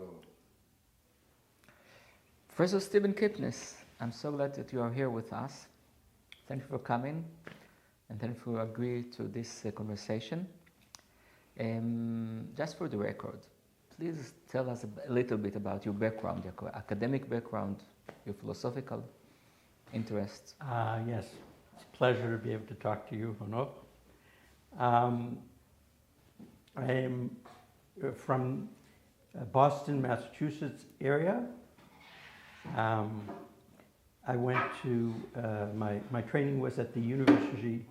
go. Professor Stephen Kepnes, I'm so glad that you are here with us. Thank you for coming, and thank you for agreeing to this conversation. Just for the record, please tell us a little bit about your background, your academic background, your philosophical interests. Yes, it's a pleasure to be able to talk to you, Hanoch. I am from Boston, Massachusetts area. I went to, my training was at the University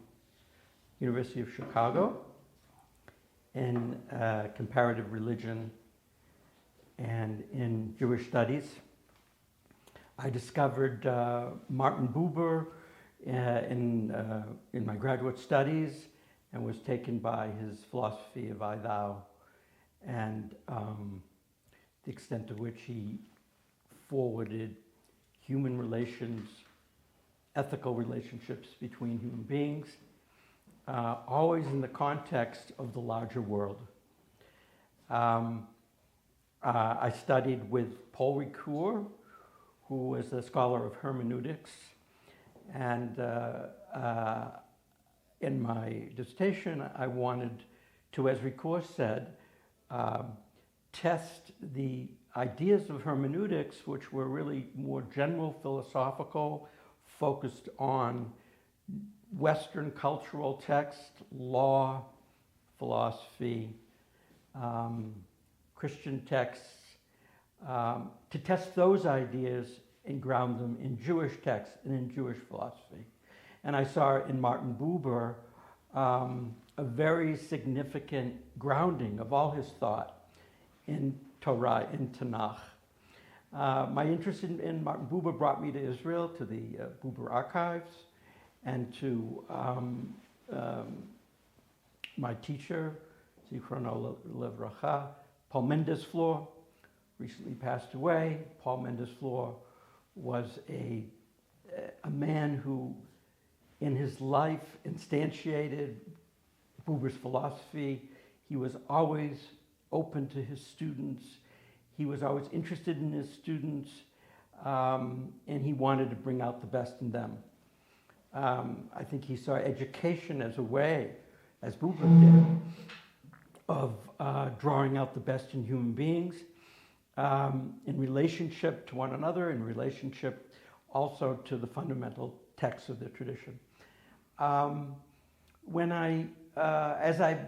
of Chicago in comparative religion and in Jewish studies. I discovered Martin Buber in my graduate studies and was taken by his philosophy of I, thou, and the extent to which he forwarded human relations, ethical relationships between human beings, always in the context of the larger world. I studied with Paul Ricoeur, who was a scholar of hermeneutics, and in my dissertation I wanted to, as Ricoeur said, test the ideas of hermeneutics, which were really more general philosophical, focused on Western cultural text, law, philosophy, Christian texts, to test those ideas and ground them in Jewish texts and in Jewish philosophy. And I saw in Martin Buber a very significant grounding of all his thought in Torah, in Tanakh. My interest in Martin Buber brought me to Israel, to the Buber archives, and to my teacher, Zichrono Levracha, Paul Mendes-Floor, recently passed away. Paul Mendes-Floor was a man who, in his life, instantiated Buber's philosophy. He was always open to his students. He was always interested in his students, and he wanted to bring out the best in them. I think he saw education as a way, as Buber did, of drawing out the best in human beings, in relationship to one another, in relationship also to the fundamental texts of the tradition. As I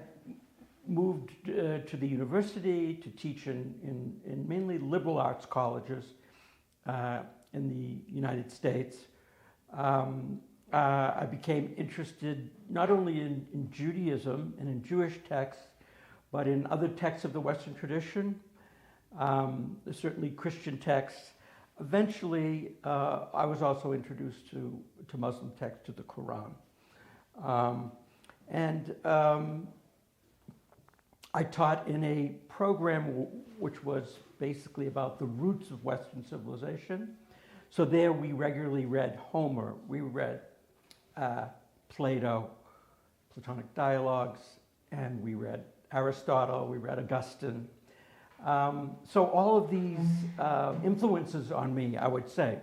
moved to the university to teach in mainly liberal arts colleges in the United States, I became interested not only in Judaism and in Jewish texts, but in other texts of the Western tradition, certainly Christian texts. Eventually, I was also introduced to Muslim texts, to the Quran. I taught in a program which was basically about the roots of Western civilization. So there we regularly read Homer, we read Plato, Platonic dialogues, and we read Aristotle, we read Augustine. So all of these influences on me, I would say,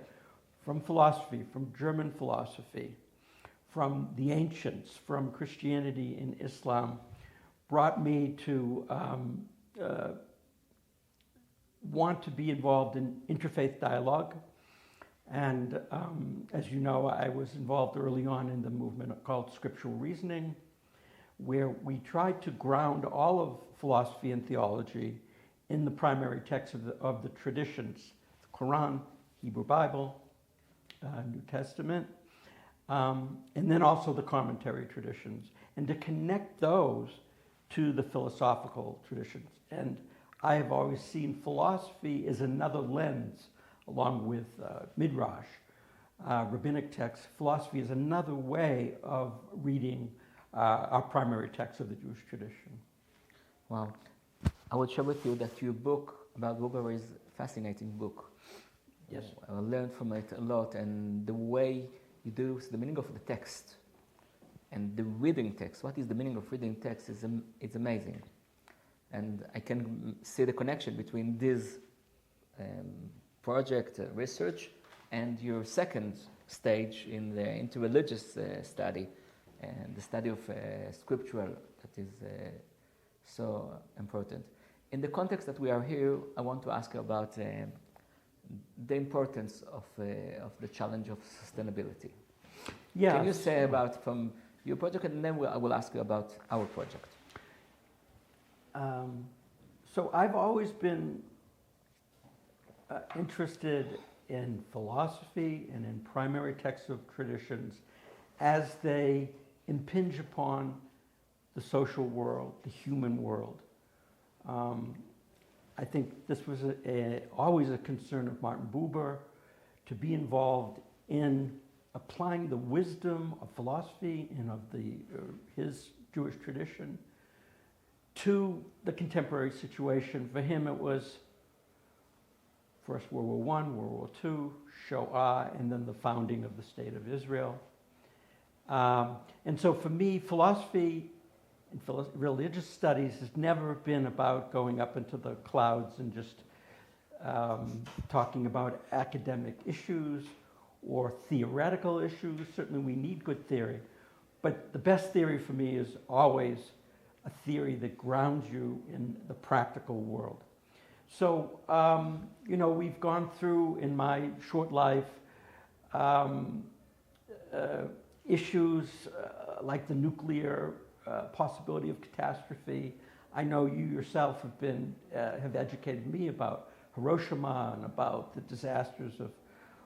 from philosophy, from German philosophy, from the ancients, from Christianity and Islam, brought me to want to be involved in interfaith dialogue. And as you know, I was involved early on in the movement called scriptural reasoning, where we tried to ground all of philosophy and theology in the primary texts of the traditions, the Quran, Hebrew Bible, New Testament, and then also the commentary traditions, and to connect those to the philosophical traditions. And I have always seen philosophy as another lens, along with Midrash, rabbinic texts. Philosophy is another way of reading our primary texts of the Jewish tradition. Wow. I will share with you that your book about Buber is a fascinating book. Yes. I learned from it a lot, and the way you do the meaning of the text and the reading text, what is the meaning of reading text, it's amazing. And I can see the connection between these project research, and your second stage in the interreligious study, and the study of scriptural, that is so important. In the context that we are here, I want to ask you about the importance of the challenge of sustainability. Yes. Can you say about from your project, and then I will ask you about our project. So I've always been interested in philosophy and in primary texts of traditions as they impinge upon the social world, the human world. I think this was always a concern of Martin Buber, to be involved in applying the wisdom of philosophy and of his Jewish tradition to the contemporary situation. For him, it was first World War I, World War II, Shoah, and then the founding of the State of Israel. And so for me, philosophy and religious studies has never been about going up into the clouds and just talking about academic issues or theoretical issues. Certainly we need good theory, but the best theory for me is always a theory that grounds you in the practical world. So, we've gone through in my short life issues like the nuclear possibility of catastrophe. I know you yourself have educated me about Hiroshima and about the disasters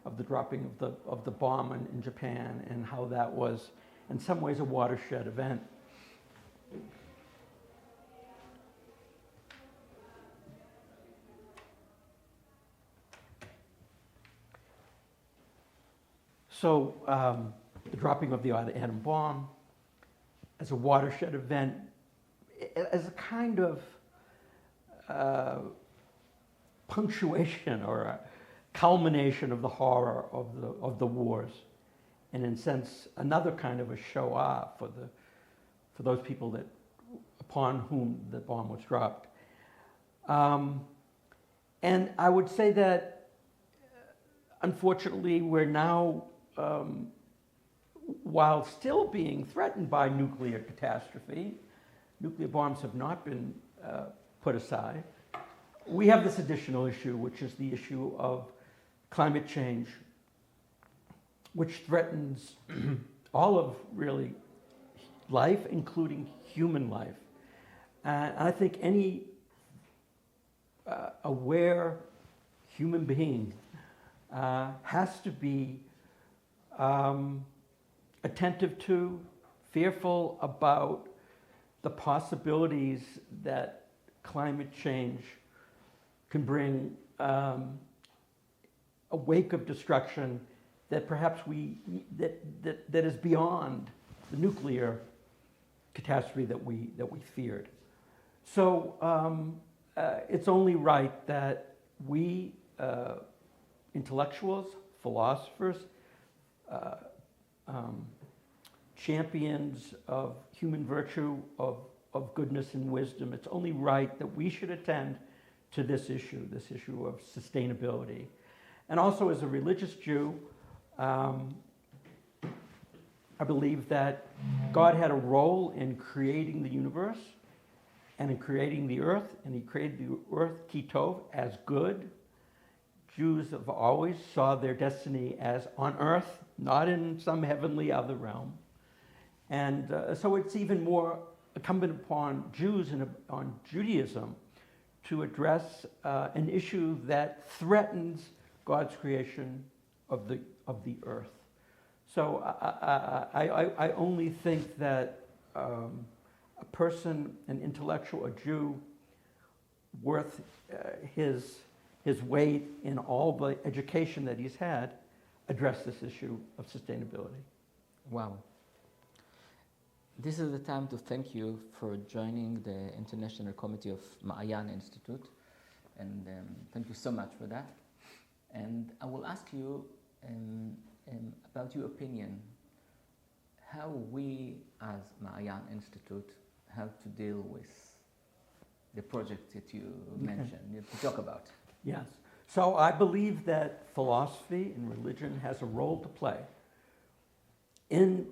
of the dropping of the bomb in Japan, and how that was in some ways a watershed event. So the dropping of the atom bomb as a watershed event, as a kind of punctuation or a culmination of the horror of the wars, and in a sense another kind of a Shoah for those people upon whom the bomb was dropped. And I would say that unfortunately we're now, while still being threatened by nuclear catastrophe, nuclear bombs have not been put aside. We have this additional issue, which is the issue of climate change, which threatens all of really life, including human life. And I think any aware human being has to be attentive to, fearful about the possibilities that climate change can bring a wake of destruction that perhaps that is beyond the nuclear catastrophe that we feared. So it's only right that we intellectuals, philosophers, champions of human virtue, of goodness and wisdom, it's only right that we should attend to this issue of sustainability. And also as a religious Jew, I believe that God had a role in creating the universe and in creating the earth, and he created the earth, ki tov, as good. Jews have always saw their destiny as on earth, not in some heavenly other realm. And so it's even more incumbent upon Jews and on Judaism to address an issue that threatens God's creation of the earth. So I only think that a person, an intellectual, a Jew, worth his weight in all the education that he's had, address this issue of sustainability. Wow. This is the time to thank you for joining the International Committee of Maayan Institute, and thank you so much for that. And I will ask you about your opinion, how we as Maayan Institute have to deal with the project that you mentioned, to talk about. Yes. So I believe that philosophy and religion has a role to play in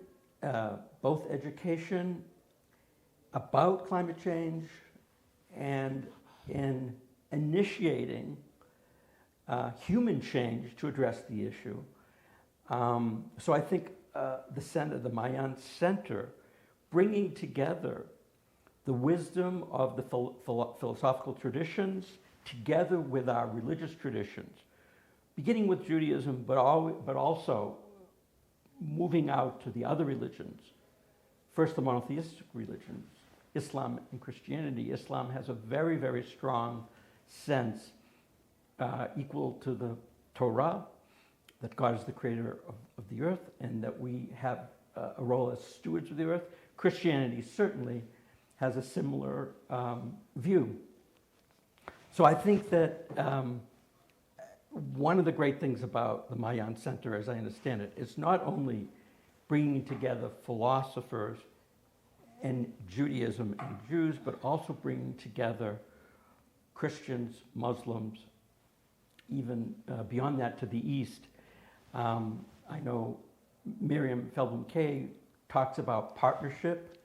both education about climate change and in initiating human change to address the issue. So I think the center, the Maayan Center, bringing together the wisdom of the philosophical traditions together with our religious traditions, beginning with Judaism, but also moving out to the other religions. First, the monotheistic religions, Islam and Christianity. Islam has a very, very strong sense equal to the Torah, that God is the creator of the earth and that we have a role as stewards of the earth. Christianity certainly has a similar view. So I think that one of the great things about the Maayan Center, as I understand it, is not only bringing together philosophers and Judaism and Jews, but also bringing together Christians, Muslims, even beyond that to the East. I know Miriam Feldmann-Kaye talks about partnership,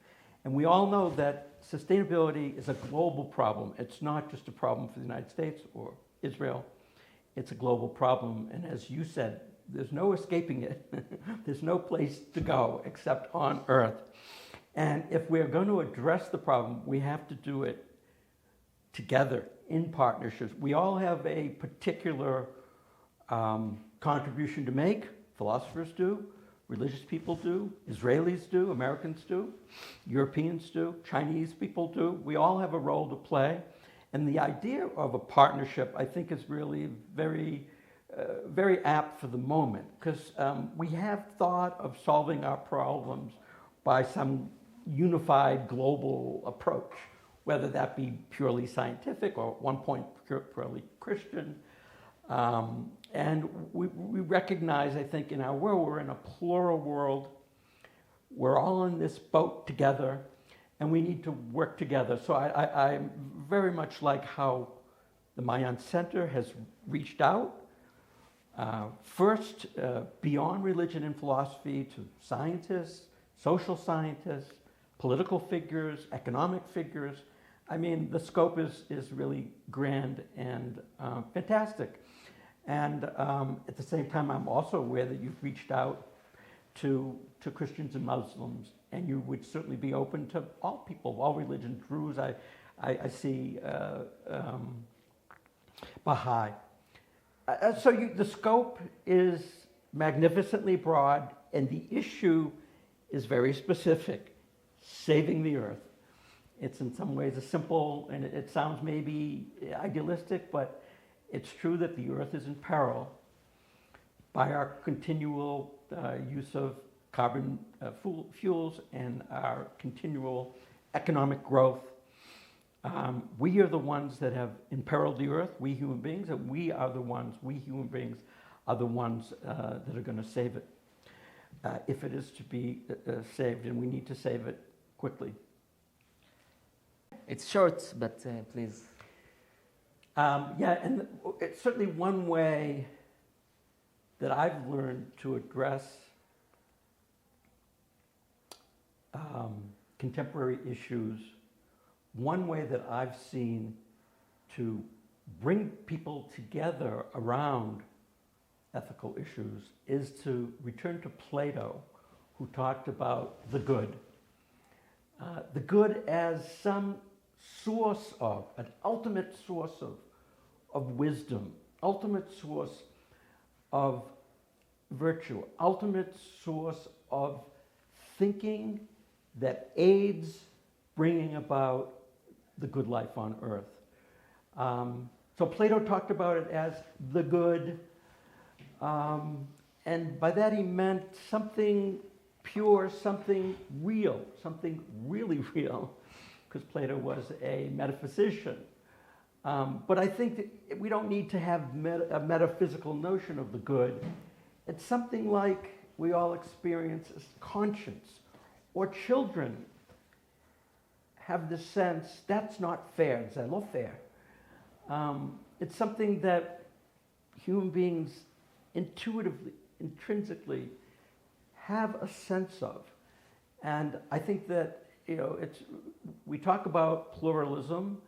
and we all know that sustainability is a global problem. It's not just a problem for the United States or Israel. It's a global problem, and as you said, there's no escaping it. There's no place to go except on Earth. And if we're going to address the problem, we have to do it together in partnerships. We all have a particular contribution to make. Philosophers do, religious people do, Israelis do, Americans do, Europeans do, Chinese people do. We all have a role to play. And the idea of a partnership, I think, is really very, very apt for the moment, because we have thought of solving our problems by some unified global approach, whether that be purely scientific or at one point purely Christian. And we recognize, I think, in our world, we're in a plural world. We're all in this boat together, and we need to work together. So I very much like how the Maayan Center has reached out, first beyond religion and philosophy to scientists, social scientists, political figures, economic figures. I mean, the scope is really grand and fantastic. And at the same time, I'm also aware that you've reached out to Christians and Muslims, and you would certainly be open to all people, of all religions, Druze. I see Baha'i. So the scope is magnificently broad, and the issue is very specific: saving the earth. It's in some ways a simple, and it sounds maybe idealistic, but it's true that the earth is in peril by our continual use of carbon fuels and our continual economic growth. We are the ones that have imperiled the earth, we human beings, and we human beings are the ones that are going to save it, if it is to be saved, and we need to save it quickly. It's short, but please. Yeah, and it's certainly one way that I've learned to address contemporary issues. One way that I've seen to bring people together around ethical issues is to return to Plato, who talked about the good. The good as some source of, an ultimate source of wisdom, ultimate source of virtue, ultimate source of thinking that aids bringing about the good life on earth. So Plato talked about it as the good, and by that he meant something pure, something real, something really real, because Plato was a metaphysician. But I think that we don't need to have a metaphysical notion of the good. It's something like we all experience as conscience, or children have the sense that's not fair. It's not fair. It's something that human beings intuitively, intrinsically have a sense of. And I think that, we talk about pluralism,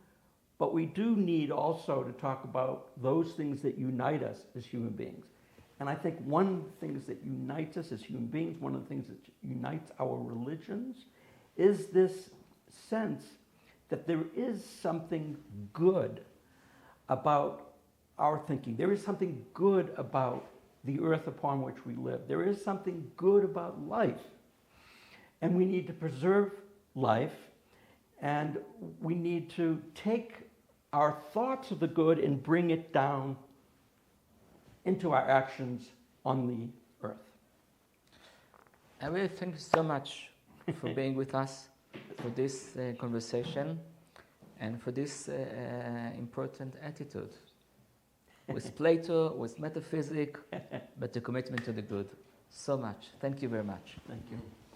but we do need also to talk about those things that unite us as human beings. And I think one of the things that unites us as human beings, one of the things that unites our religions, is this sense that there is something good about our thinking. There is something good about the earth upon which we live. There is something good about life. And we need to preserve life, and we need to take our thoughts of the good and bring it down into our actions on the earth. I really thank you so much for being with us, for this conversation, and for this important attitude. With Plato, with metaphysics, but the commitment to the good. So much. Thank you very much. Thank you.